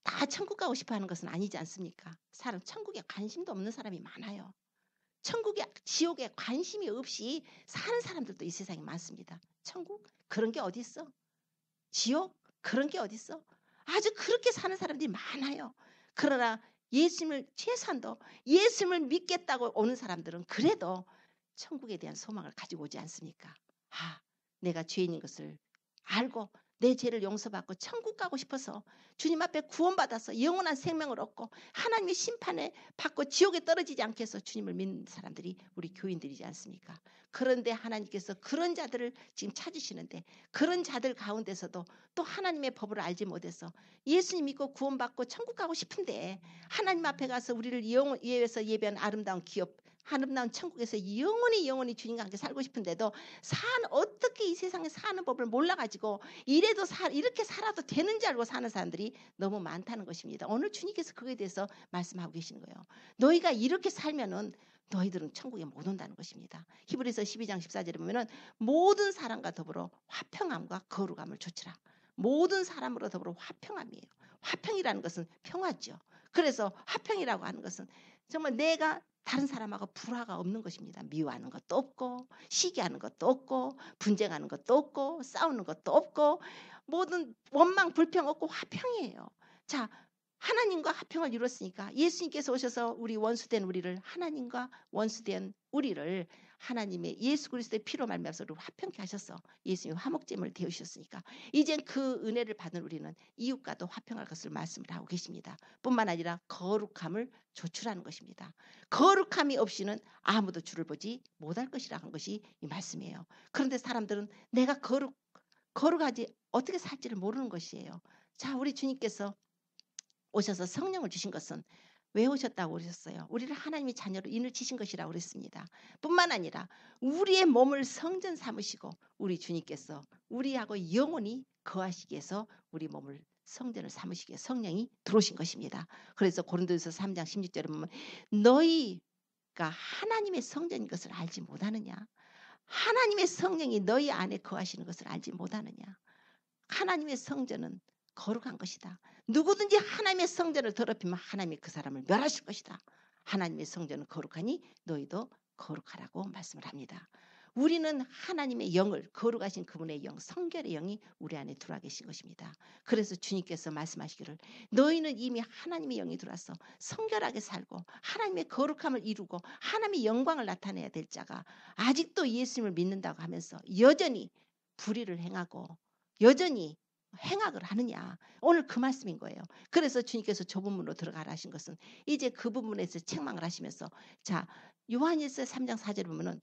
다 천국 가고 싶어 하는 것은 아니지 않습니까? 사람 천국에 관심도 없는 사람이 많아요. 천국에, 지옥에 관심이 없이 사는 사람들도 이 세상에 많습니다. 천국? 그런 게 어디 있어? 지옥? 그런 게 어디 있어? 아주 그렇게 사는 사람들이 많아요. 그러나 예수님을, 최소한도 예수님을 믿겠다고 오는 사람들은 그래도 천국에 대한 소망을 가지고 오지 않습니까? 아, 내가 죄인인 것을 알고 내 죄를 용서받고 천국 가고 싶어서 주님 앞에 구원받아서 영원한 생명을 얻고 하나님의 심판에 받고 지옥에 떨어지지 않게 해서 주님을 믿는 사람들이 우리 교인들이지 않습니까? 그런데 하나님께서 그런 자들을 지금 찾으시는데, 그런 자들 가운데서도 또 하나님의 법을 알지 못해서 예수님 믿고 구원받고 천국 가고 싶은데 하나님 앞에 가서 우리를 위해서 예배한 아름다운 기업, 아름다운 천국에서 영원히 주님과 함께 살고 싶은데도 어떻게 이 세상에 사는 법을 몰라가지고 이렇게 살아도 되는지 알고 사는 사람들이 너무 많다는 것입니다. 오늘 주님께서 그거에 대해서 말씀하고 계시는 거예요. 너희가 이렇게 살면은 너희들은 천국에 못 온다는 것입니다. 히브리서 12장 14절에 보면은 모든 사람과 더불어 화평함과 거룩함을 조치라. 모든 사람으로 더불어 화평함이에요. 화평이라는 것은 평화죠. 그래서 화평이라고 하는 것은 정말 내가 다른 사람하고 불화가 없는 것입니다. 미워하는 것도 없고, 시기하는 것도 없고, 분쟁하는 것도 없고, 싸우는 것도 없고, 모든 원망 불평 없고 화평이에요. 자, 하나님과 화평을 이뤘으니까 예수님께서 오셔서 우리 원수된 우리를 하나님과 원수된 우리를 하나님의 예수 그리스도의 피로 말미암아서 화평케 하셔서 예수님 화목제물 되으셨으니까 이젠 그 은혜를 받은 우리는 이웃과도 화평할 것을 말씀을 하고 계십니다. 뿐만 아니라 거룩함을 조출하는 것입니다. 거룩함이 없이는 아무도 주를 보지 못할 것이라 한 것이 이 말씀이에요. 그런데 사람들은 내가 거룩하지 어떻게 살지를 모르는 것이에요. 자, 우리 주님께서 오셔서 성령을 주신 것은 왜 오셨다고 그러셨어요? 우리를 하나님의 자녀로 인을 치신 것이라고 그랬습니다. 뿐만 아니라 우리의 몸을 성전 삼으시고 우리 주님께서 우리하고 영원히 거하시기 위해서 우리 몸을 성전을 삼으시기에 성령이 들어오신 것입니다. 그래서 고린도후서 3장 16절에 보면 너희가 하나님의 성전인 것을 알지 못하느냐? 하나님의 성령이 너희 안에 거하시는 것을 알지 못하느냐? 하나님의 성전은 거룩한 것이다. 누구든지 하나님의 성전을 더럽히면 하나님이 그 사람을 멸하실 것이다. 하나님의 성전은 거룩하니 너희도 거룩하라고 말씀을 합니다. 우리는 하나님의 영을 거룩하신 그분의 영, 성결의 영이 우리 안에 들어와 계신 것입니다. 그래서 주님께서 말씀하시기를 너희는 이미 하나님의 영이 들어와서 성결하게 살고 하나님의 거룩함을 이루고 하나님의 영광을 나타내야 될 자가 아직도 예수님을 믿는다고 하면서 여전히 불의를 행하고 여전히 행악을 하느냐. 오늘 그 말씀인 거예요. 그래서 주님께서 좁은 문으로 들어가라 하신 것은 이제 그 부분에서 책망을 하시면서 자 요한일서 3장 4절에 보면은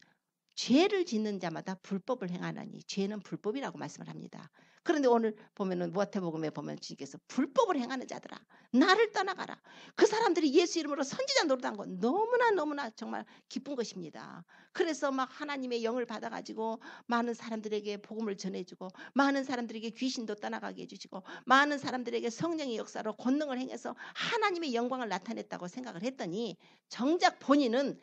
죄를 짓는 자마다 불법을 행하나니 죄는 불법이라고 말씀을 합니다. 그런데 오늘 보면은 마태복음에 보면 주님께서 불법을 행하는 자들아 나를 떠나가라. 그 사람들이 예수 이름으로 선지자 노릇한 건 너무나 정말 기쁜 것입니다. 그래서 막 하나님의 영을 받아가지고 많은 사람들에게 복음을 전해주고 많은 사람들에게 귀신도 떠나가게 해주시고 많은 사람들에게 성령의 역사로 권능을 행해서 하나님의 영광을 나타냈다고 생각을 했더니 정작 본인은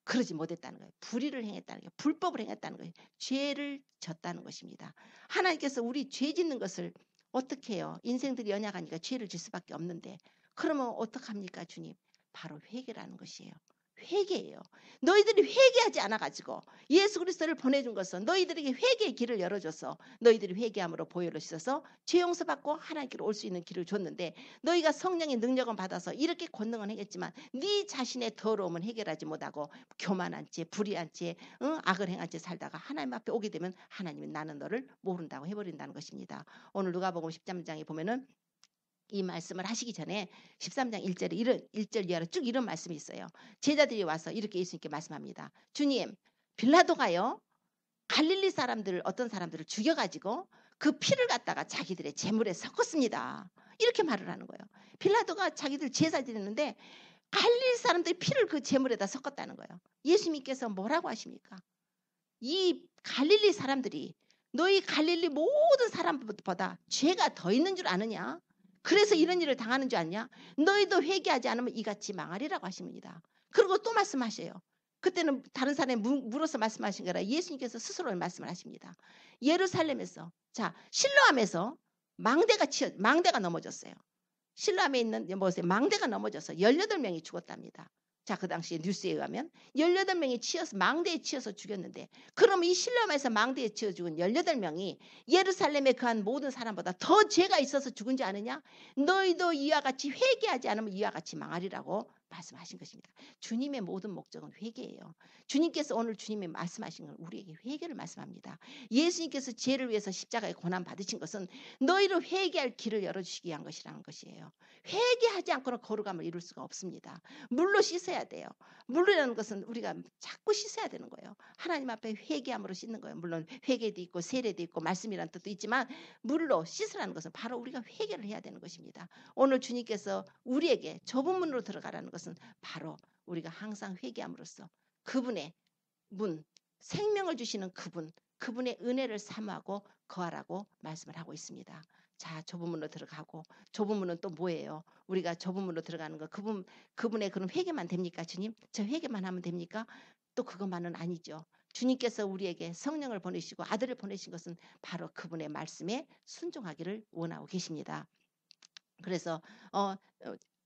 그러지 못했다는 거예요. 불의를 행했다는 거예요. 불법을 행했다는 거예요. 죄를 졌다는 것입니다. 하나님께서 우리 죄 짓는 것을 어떻게 해요? 인생들이 연약하니까 죄를 질 수밖에 없는데 그러면 어떡합니까 주님? 바로 회개라는 것이에요. 회개예요. 너희들이 회개하지 않아가지고 예수 그리스도를 보내준 것은 너희들에게 회개의 길을 열어줘서 너희들이 회개함으로 보혈로 씻어서 죄 용서받고 하나님께로 올 수 있는 길을 줬는데 너희가 성령의 능력은 받아서 이렇게 권능은 하겠지만 네 자신의 더러움은 해결하지 못하고 교만한 채 불의한 채 악을 행한 채 살다가 하나님 앞에 오게 되면 하나님은 나는 너를 모른다고 해버린다는 것입니다. 오늘 누가복음 13장에 보면은 이 말씀을 하시기 전에 13장 1절에 1절 이하로 쭉 이런 말씀이 있어요. 제자들이 와서 이렇게 예수님께 말씀합니다. 주님, 빌라도가요 갈릴리 사람들 어떤 사람들을 죽여가지고 그 피를 갖다가 자기들의 제물에 섞었습니다. 이렇게 말을 하는 거예요. 빌라도가 자기들 제사 드렸는데 갈릴리 사람들이 피를 그 제물에다 섞었다는 거예요. 예수님께서 뭐라고 하십니까? 이 갈릴리 사람들이 너희 갈릴리 모든 사람보다 죄가 더 있는 줄 아느냐? 그래서 이런 일을 당하는 줄 아냐? 너희도 회개하지 않으면 이같이 망하리라고 하십니다. 그리고 또 말씀하셔요. 그때는 다른 사람이 물어서 말씀하신 거라 예수님께서 스스로 말씀을 하십니다. 예루살렘에서 자 실로암에서 망대가 넘어졌어요. 실로암에 있는 망대가 넘어져서 18명이 죽었답니다. 자, 그 당시에 뉴스에 의하면 18명이 망대에 치여서 죽였는데 그럼 이 실로암에서 망대에 치여 죽은 18명이 예루살렘에 거한 모든 사람보다 더 죄가 있어서 죽은지 아느냐? 너희도 이와 같이 회개하지 않으면 이와 같이 망하리라고 말씀하신 것입니다. 주님의 모든 목적은 회개예요. 주님께서 오늘 주님이 말씀하신 건 우리에게 회개를 말씀합니다. 예수님께서 죄를 위해서 십자가에 고난 받으신 것은 너희를 회개할 길을 열어주시기 위한 것이라는 것이에요. 회개하지 않고는 거룩함을 이룰 수가 없습니다. 물로 씻어야 돼요. 물이라는 것은 우리가 자꾸 씻어야 되는 거예요. 하나님 앞에 회개함으로 씻는 거예요. 물론 회개도 있고 세례도 있고 말씀이라는 뜻도 있지만 물로 씻으라는 것은 바로 우리가 회개를 해야 되는 것입니다. 오늘 주님께서 우리에게 좁은 문으로 들어가라는 것은 바로 우리가 항상 회개함으로써 그분의 문, 생명을 주시는 그분의 은혜를 사모하고 거하라고 말씀을 하고 있습니다. 자, 좁은 문으로 들어가고 좁은 문은 또 뭐예요? 우리가 좁은 문으로 들어가는 거 그분의 그런 회개만 됩니까? 주님? 저 회개만 하면 됩니까? 또 그것만은 아니죠. 주님께서 우리에게 성령을 보내시고 아들을 보내신 것은 바로 그분의 말씀에 순종하기를 원하고 계십니다. 그래서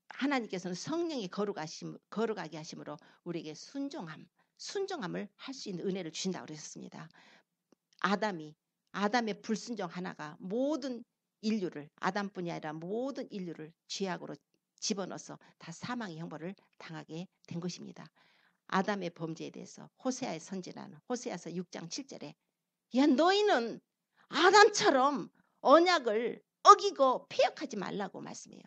하나님께서는 성령이 거룩하게 하심으로 우리에게 순종함을 할 수 있는 은혜를 주신다고 그러셨습니다. 아담의 불순종 하나가 모든 인류를 아담뿐이 아니라 모든 인류를 죄악으로 집어넣어서 다 사망의 형벌을 당하게 된 것입니다. 아담의 범죄에 대해서 호세아의 선지라는 호세아서 6장 7절에 야 너희는 아담처럼 언약을 어기고 패역하지 말라고 말씀해요.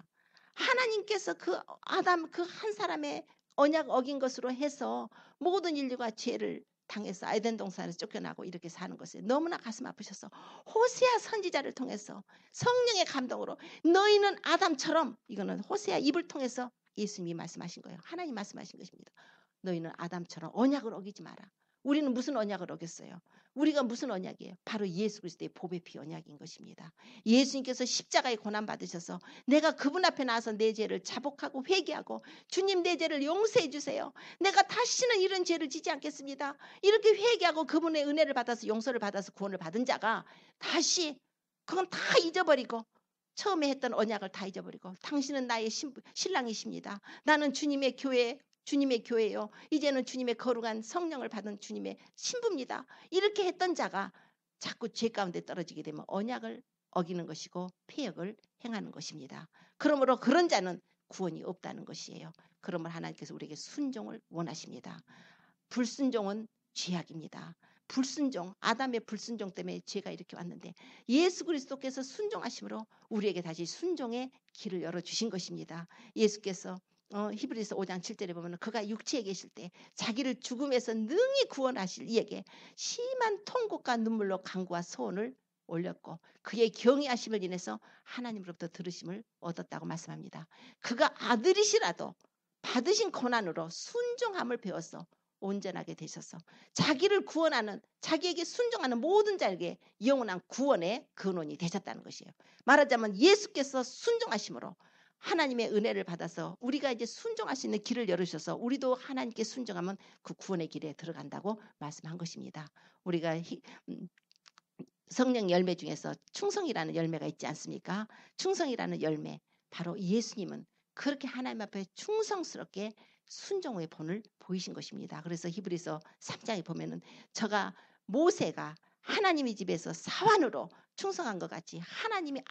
하나님께서 그 아담 그 한 사람의 언약 어긴 것으로 해서 모든 인류가 죄를 당해서 에덴 동산에서 쫓겨나고 이렇게 사는 것을 너무나 가슴 아프셔서 호세아 선지자를 통해서 성령의 감동으로 너희는 아담처럼 이거는 호세아 입을 통해서 예수님이 말씀하신 거예요. 하나님 말씀하신 것입니다. 너희는 아담처럼 언약을 어기지 마라. 우리는 무슨 언약을 어겼어요? 우리가 무슨 언약이에요? 바로 예수 그리스도의 보배 피 언약인 것입니다. 예수님께서 십자가에 고난 받으셔서 내가 그분 앞에 나와서 내 죄를 자복하고 회개하고 주님 내 죄를 용서해 주세요. 내가 다시는 이런 죄를 지지 않겠습니다. 이렇게 회개하고 그분의 은혜를 받아서 용서를 받아서 구원을 받은 자가 다시 그건 다 잊어버리고 처음에 했던 언약을 다 잊어버리고 당신은 나의 신랑이십니다. 나는 주님의 교회예요. 이제는 주님의 거룩한 성령을 받은 주님의 신부입니다. 이렇게 했던 자가 자꾸 죄 가운데 떨어지게 되면 언약을 어기는 것이고 패역을 행하는 것입니다. 그러므로 그런 자는 구원이 없다는 것이에요. 그러므로 하나님께서 우리에게 순종을 원하십니다. 불순종은 죄악입니다. 불순종, 아담의 불순종 때문에 죄가 이렇게 왔는데 예수 그리스도께서 순종하심으로 우리에게 다시 순종의 길을 열어주신 것입니다. 예수께서 히브리서 5장 7절에 보면 그가 육체에 계실 때 자기를 죽음에서 능히 구원하실 이에게 심한 통곡과 눈물로 간구와 소원을 올렸고 그의 경외하심을 인해서 하나님으로부터 들으심을 얻었다고 말씀합니다. 그가 아들이시라도 받으신 고난으로 순종함을 배워서 온전하게 되셔서 자기를 구원하는 자기에게 순종하는 모든 자에게 영원한 구원의 근원이 되셨다는 것이에요. 말하자면 예수께서 순종하심으로 하나님의 은혜를 받아서 우리가 이제 순종할 수 있는 길을 열으셔서 우리도 하나님께 순종하면 그 구원의 길에 들어간다고 말씀한 것입니다. 우리가 성령 열매 중에서 충성이라는 열매가 있지 않습니까? 충성이라는 열매 바로 예수님은 그렇게 하나님 앞에 충성스럽게 순종의 본을 보이신 것입니다. 그래서 히브리서 3장에 보면은 저가 모세가 하나님의 집에서 사환으로 충성한 것 같이 하나님의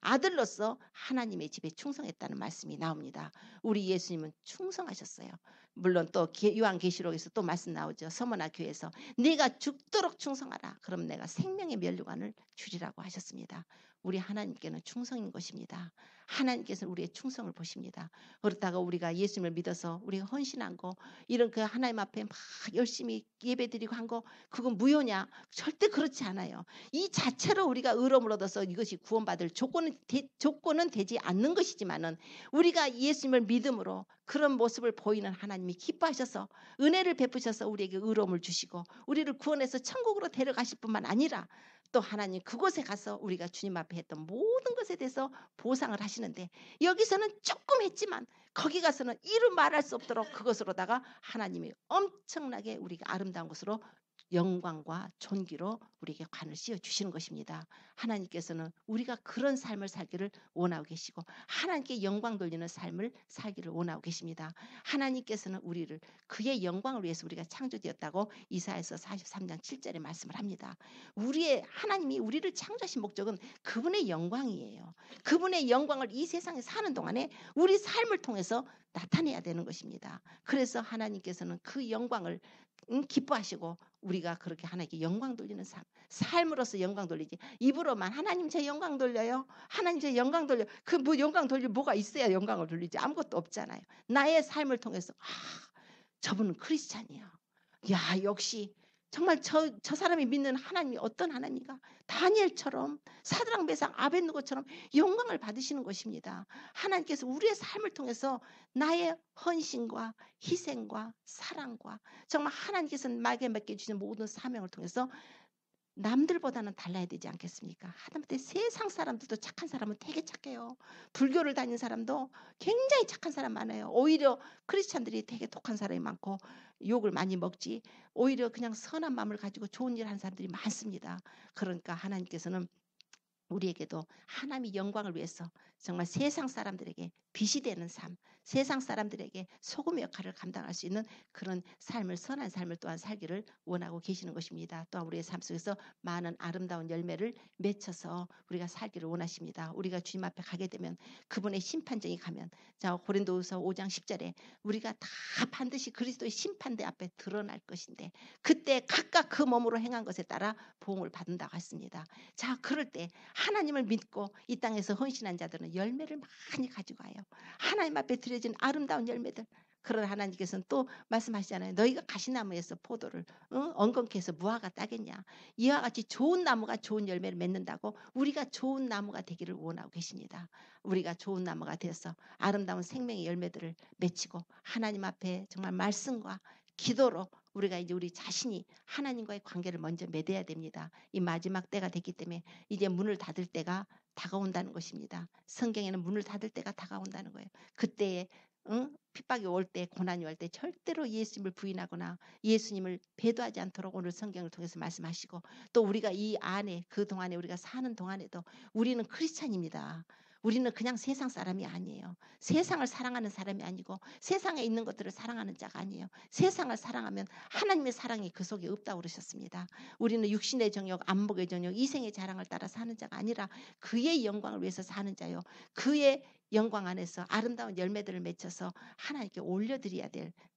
아들로서 하나님의 집에 충성했다는 말씀이 나옵니다. 우리 예수님은 충성하셨어요. 물론 또 요한계시록에서 또 말씀 나오죠. 서머나 교회에서 네가 죽도록 충성하라. 그럼 내가 생명의 면류관을 주리라고 하셨습니다. 우리 하나님께는 충성인 것입니다. 하나님께서 우리의 충성을 보십니다. 그렇다고 우리가 예수님을 믿어서 우리가 헌신한 거 이런 그 하나님 앞에 막 열심히 예배드리고 한 거 그건 무효냐? 절대 그렇지 않아요. 이 자체로 우리가 의로움을 얻어서 이것이 구원받을 조건은 되지 않는 것이지만은 우리가 예수님을 믿음으로 그런 모습을 보이는 하나님이 기뻐하셔서 은혜를 베푸셔서 우리에게 의로움을 주시고 우리를 구원해서 천국으로 데려가실 뿐만 아니라 또 하나님 그곳에 가서 우리가 주님 앞에 했던 모든 것에 대해서 보상을 하시는데 여기서는 조금 했지만 거기 가서는 이루 말할 수 없도록 그것으로다가 하나님이 엄청나게 우리가 아름다운 것으로 영광과 존귀로 우리에게 관을 씌워 주시는 것입니다. 하나님께서는 우리가 그런 삶을 살기를 원하고 계시고 하나님께 영광 돌리는 삶을 살기를 원하고 계십니다. 하나님께서는 우리를 그의 영광을 위해서 우리가 창조되었다고 이사야서 43장 7절에 말씀을 합니다. 하나님이 우리를 창조하신 목적은 그분의 영광이에요. 그분의 영광을 이 세상에 사는 동안에 우리 삶을 통해서 나타내야 되는 것입니다. 그래서 하나님께서는 그 영광을 기뻐하시고 우리가 그렇게 하나님께 영광 돌리는 삶으로서 영광 돌리지 입으로만 하나님 제 영광 돌려요. 하나님 제 영광 돌려. 그 뭐 영광 돌릴 뭐가 있어야 영광을 돌리지 아무것도 없잖아요. 나의 삶을 통해서 저분은 크리스찬이야. 야 역시 정말 저 사람이 믿는 하나님이 어떤 하나님인가? 다니엘처럼 사드락 메삭 아벳느고처럼 영광을 받으시는 것입니다. 하나님께서 우리의 삶을 통해서 나의 헌신과 희생과 사랑과 정말 하나님께서 나에게 맡겨주신 모든 사명을 통해서 남들보다는 달라야 되지 않겠습니까? 하다못해 세상 사람들도 착한 사람은 되게 착해요. 불교를 다니는 사람도 굉장히 착한 사람 많아요. 오히려 크리스찬들이 되게 독한 사람이 많고 욕을 많이 먹지 오히려 그냥 선한 마음을 가지고 좋은 일 하는 사람들이 많습니다. 그러니까 하나님께서는 우리에게도 하나님의 영광을 위해서 정말 세상 사람들에게 빛이 되는 삶, 세상 사람들에게 소금 역할을 감당할 수 있는 그런 삶을, 선한 삶을 또한 살기를 원하고 계시는 것입니다. 또한 우리의 삶 속에서 많은 아름다운 열매를 맺혀서 우리가 살기를 원하십니다. 우리가 주님 앞에 가게 되면 그분의 심판정이 가면, 자, 고린도후서 5장 10절에 우리가 다 반드시 그리스도의 심판대 앞에 드러날 것인데 그때 각각 그 몸으로 행한 것에 따라 보응을 받는다고 했습니다. 자, 그럴 때 하나님을 믿고 이 땅에서 헌신한 자들은 열매를 많이 가지고 와요. 하나님 앞에 드려진 아름다운 열매들. 그러나 하나님께서는 또 말씀하시잖아요. 너희가 가시나무에서 포도를 엉겅퀴 해서 무화과 따겠냐. 이와 같이 좋은 나무가 좋은 열매를 맺는다고 우리가 좋은 나무가 되기를 원하고 계십니다. 우리가 좋은 나무가 되어서 아름다운 생명의 열매들을 맺히고 하나님 앞에 정말 말씀과 기도로 우리가 이제 우리 자신이 하나님과의 관계를 먼저 맺어야 됩니다. 이 마지막 때가 됐기 때문에 이제 문을 닫을 때가 다가온다는 것입니다. 성경에는 문을 닫을 때가 다가온다는 거예요. 그때에 핍박이 올 때, 고난이 올 때 절대로 예수님을 부인하거나 예수님을 배도하지 않도록 오늘 성경을 통해서 말씀하시고, 또 우리가 이 안에, 그 동안에 우리가 사는 동안에도 우리는 크리스찬입니다. 우리는 그냥 세상 사람이 아니에요. 세상을 사랑하는 사람이 아니고 세상에 있는 것들을 사랑하는 자가 아니에요. 세상을 사랑하면 하나님의 사랑이 그 속에 없다고 그러셨습니다. 우리는 육신의 정욕, 안목의 정욕, 이생의 자랑을 따라 사는 자가 아니라 그의 영광을 위해서 사는 자요. 그의 영광 안에서 아름다운 열매들을 맺혀서 하나님께 올려드려야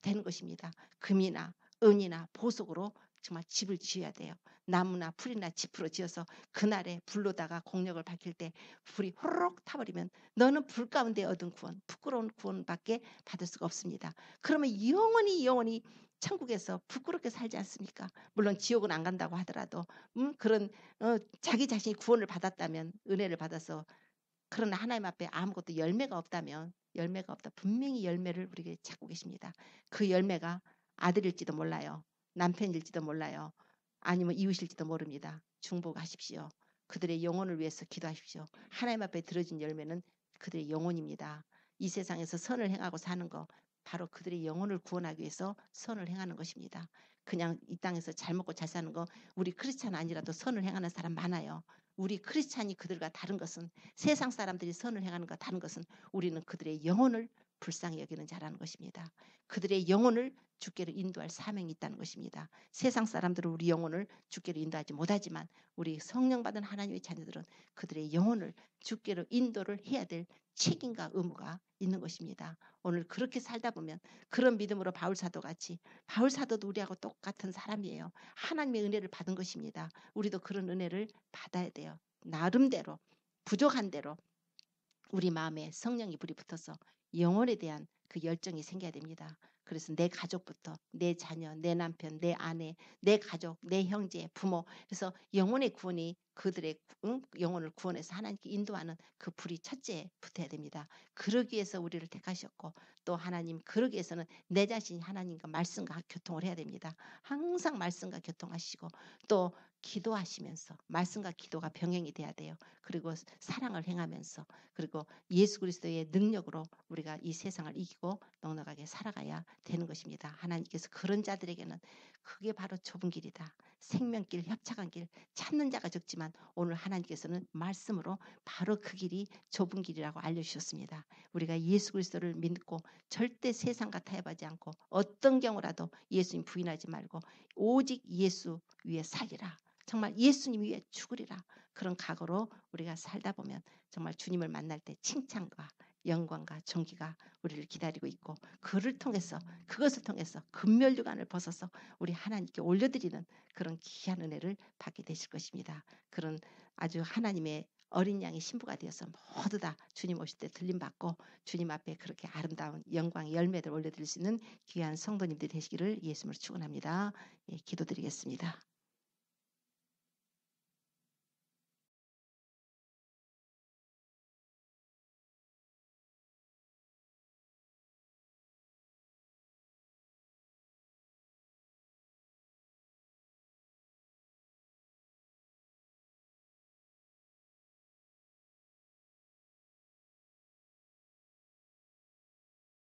되는 것입니다. 금이나 은이나 보석으로 정말 집을 지어야 돼요. 나무나 풀이나 짚으로 지어서 그날에 불로다가 공력을 밝힐 때 불이 호로록 타버리면 너는 불 가운데 얻은 구원, 부끄러운 구원밖에 받을 수가 없습니다. 그러면 영원히 천국에서 부끄럽게 살지 않습니까? 물론 지옥은 안 간다고 하더라도 그런 자기 자신이 구원을 받았다면, 은혜를 받아서, 그러나 하나님 앞에 아무것도 열매가 없다면, 열매가 없다. 분명히 열매를 우리에게 찾고 계십니다. 그 열매가 아들일지도 몰라요. 남편일지도 몰라요. 아니면 이웃일지도 모릅니다. 중보하십시오. 그들의 영혼을 위해서 기도하십시오. 하나님 앞에 들어진 열매는 그들의 영혼입니다. 이 세상에서 선을 행하고 사는 거, 바로 그들의 영혼을 구원하기 위해서 선을 행하는 것입니다. 그냥 이 땅에서 잘 먹고 잘 사는 거, 우리 크리스찬 아니라도 선을 행하는 사람 많아요. 우리 크리스찬이 그들과 다른 것은, 세상 사람들이 선을 행하는 것과 다른 것은 우리는 그들의 영혼을 불쌍히 여기는 자라는 것입니다. 그들의 영혼을 주께로 인도할 사명이 있다는 것입니다. 세상 사람들은 우리 영혼을 주께로 인도하지 못하지만 우리 성령 받은 하나님의 자녀들은 그들의 영혼을 주께로 인도를 해야 될 책임과 의무가 있는 것입니다. 오늘 그렇게 살다 보면 그런 믿음으로 바울 사도같이, 바울 사도도 우리하고 똑같은 사람이에요. 하나님의 은혜를 받은 것입니다. 우리도 그런 은혜를 받아야 돼요. 나름대로, 부족한 대로 우리 마음에 성령의 불이 붙어서 영혼에 대한 그 열정이 생겨야 됩니다. 그래서 내 가족부터, 내 자녀, 내 남편, 내 아내, 내 가족, 내 형제, 부모, 그래서 영혼의 구원이 그들의 영혼을 구원해서 하나님께 인도하는 그 불이 첫째 붙어야 됩니다. 그러기 위해서 우리를 택하셨고, 또 하나님 그러기 위해서는 내 자신이 하나님과 말씀과 교통을 해야 됩니다. 항상 말씀과 교통하시고, 또 기도하시면서 말씀과 기도가 병행이 돼야 돼요. 그리고 사랑을 행하면서, 그리고 예수 그리스도의 능력으로 우리가 이 세상을 이기고 넉넉하게 살아가야 되는 것입니다. 하나님께서 그런 자들에게는 그게 바로 좁은 길이다. 생명길, 협착한 길, 찾는 자가 적지만 오늘 하나님께서는 말씀으로 바로 그 길이 좁은 길이라고 알려주셨습니다. 우리가 예수 그리스도를 믿고 절대 세상과 타협하지 않고 어떤 경우라도 예수님 부인하지 말고 오직 예수 위에 살리라. 정말 예수님 위에 죽으리라. 그런 각오로 우리가 살다 보면 정말 주님을 만날 때 칭찬과 영광과 존귀가 우리를 기다리고 있고, 그것을 통해서 금멸류관을 벗어서 우리 하나님께 올려드리는 그런 귀한 은혜를 받게 되실 것입니다. 그런 아주 하나님의 어린 양의 신부가 되어서 모두 다 주님 오실 때 들림받고 주님 앞에 그렇게 아름다운 영광의 열매를 올려드릴 수 있는 귀한 성도님들 되시기를 예수님으로 축원합니다. 예, 기도드리겠습니다.